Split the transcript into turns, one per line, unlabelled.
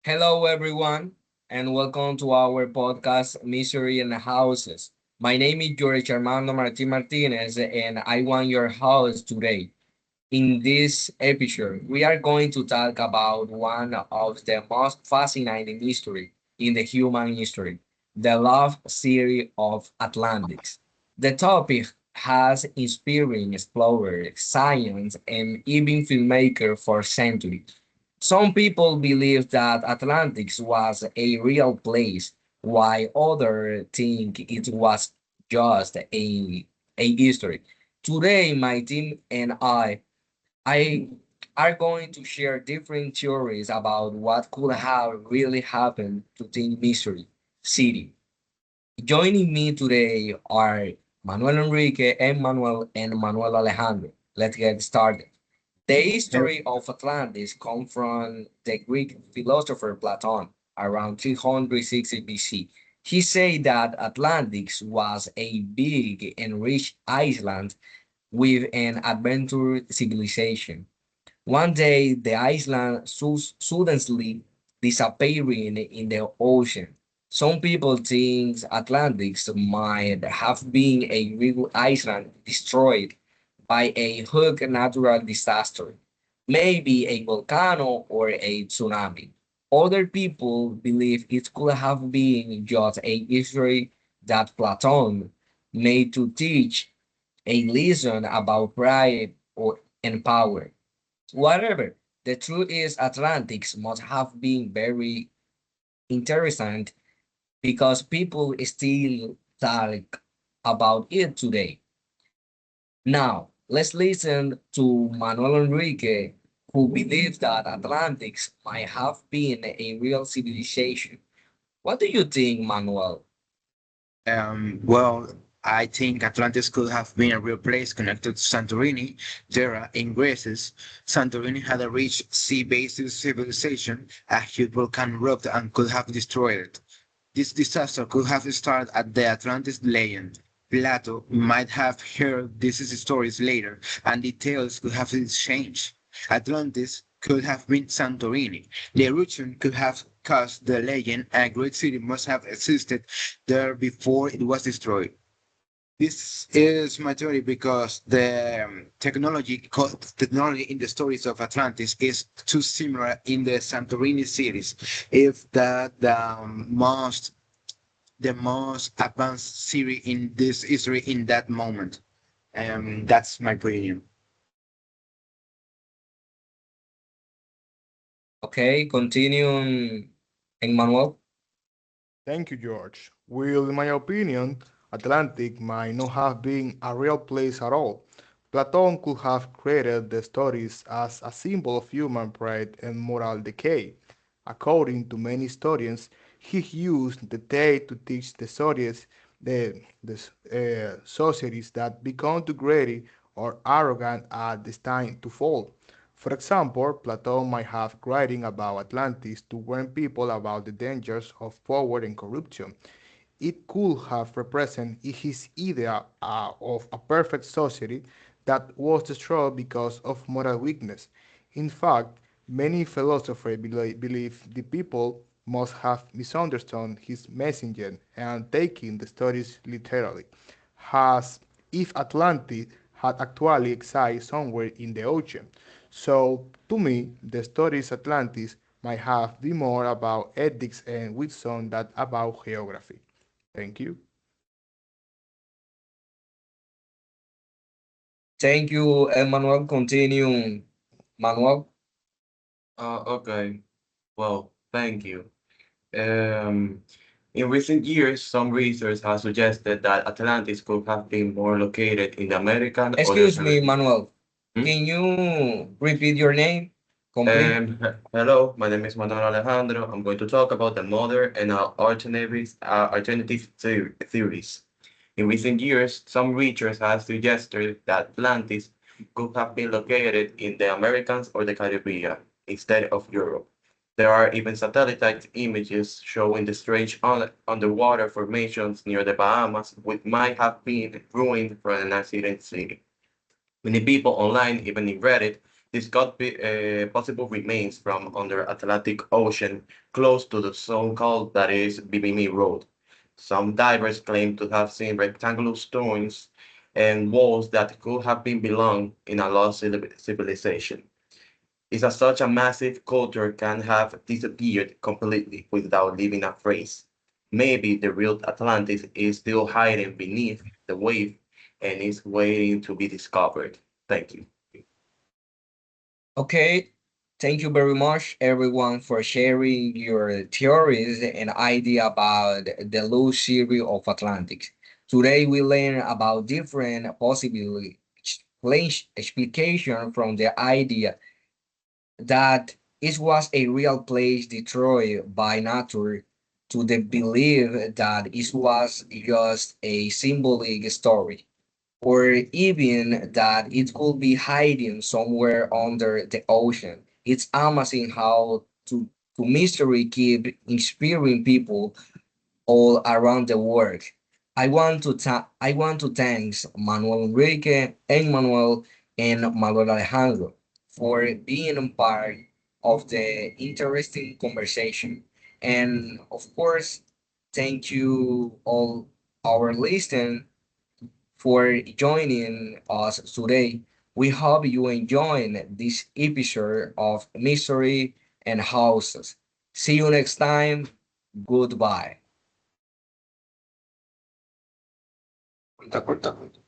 Hello, everyone, and welcome to our podcast, Mystery in the Houses. My name is George Armando Martinez, and I am your host today. In this episode, we are going to talk about one of the most fascinating mystery in the human history, the love theory of Atlantis. The topic has inspired explorers, science, and even filmmakers for centuries. Some people believe that Atlantis was a real place, while others think it was just a history. Today, my team and I are going to share different theories about what could have really happened to the mystery city. Joining me today are Manuel Enrique, and Manuel Alejandro. Let's get started. The
Hel-
history of Atlantis comes from the Greek philosopher Plato around 360 BC. He said that Atlantis was a big and rich island with an adventurous civilization. One day, the island suddenly disappearing in the ocean. Some people think Atlantis might have been a real island destroyed by a huge natural disaster, maybe a volcano or a tsunami. Other people believe it could have been just a history that Platon made to teach a lesson about pride and power. Whatever, the truth is Atlantics must have been very interesting because people still talk about it today. Now, let's listen to Manuel Enrique, who believes that Atlantics might have been a real civilization. What do you think, Manuel?
well, I think Atlantis could have been a real place connected to Santorini, Terra, in Greece. Santorini had a rich sea-based civilization, a huge volcano erupted and could have destroyed it. This disaster could have started at the Atlantis legend. Plato might have heard these stories later, and details could have changed. Atlantis could have been Santorini. The eruption could have caused the legend, and a great city must have existed there before it was destroyed. This is my theory because the technology in the stories of Atlantis is too similar in the Santorini cities. If the most advanced city in this history in that moment. That's my opinion.
Okay, continue, Manuel.
Thank you, George. Well, in my opinion, Atlantic might not have been a real place at all. Platon could have created the stories as a symbol of human pride and moral decay. According to many historians, he used the day to teach the societies that become too greedy or arrogant are destined to fall. For example, Plato might have writing about Atlantis to warn people about the dangers of power and corruption. It could have represented his idea of a perfect society that was destroyed because of moral weakness. In fact, many philosophers believe the people must have misunderstood his messaging and taken the stories literally, as if Atlantis had actually existed somewhere in the ocean. So, to me, the stories Atlantis might have been more about ethics and wisdom than about geography. Thank you.
Thank you, Manuel. Continue, Manuel.
Okay. Well, thank you. Um, in recent years, some research has suggested that Atlantis could have been more located in the American or the
Excuse me,
Caribbean.
Manuel.
Hmm?
Can you repeat your name? Complete.
Hello, my name is Manuel Alejandro. I'm going to talk about the modern and alternative theories. In recent years, some research has suggested that Atlantis could have been located in the Americas or the Caribbean instead of Europe. There are even satellite images showing the strange underwater formations near the Bahamas, which might have been ruined from an ancient city. Many people online, even in Reddit, discovered possible remains from under Atlantic Ocean close to the so-called that is Bimini Road. Some divers claim to have seen rectangular stones and walls that could have been belong in a lost civilization. It's as such a massive culture can have disappeared completely without leaving a trace. Maybe the real Atlantis is still hiding beneath the wave and is waiting to be discovered. Thank you.
Okay, thank you very much, everyone, for sharing your theories and idea about the loose theory of Atlantic. Today, we learn about different possible explication from the idea that it was a real place destroyed by nature to the belief that it was just a symbolic story, or even that it could be hiding somewhere under the ocean. It's amazing how to mystery keep inspiring people all around the world. I want to thank Manuel Enrique, Emmanuel, and Manuel Alejandro for being a part of the interesting conversation. And of course, thank you all our listeners for joining us today. We hope you enjoyed this episode of Mystery and Houses. See you next time. Goodbye.
Corta, corta, corta.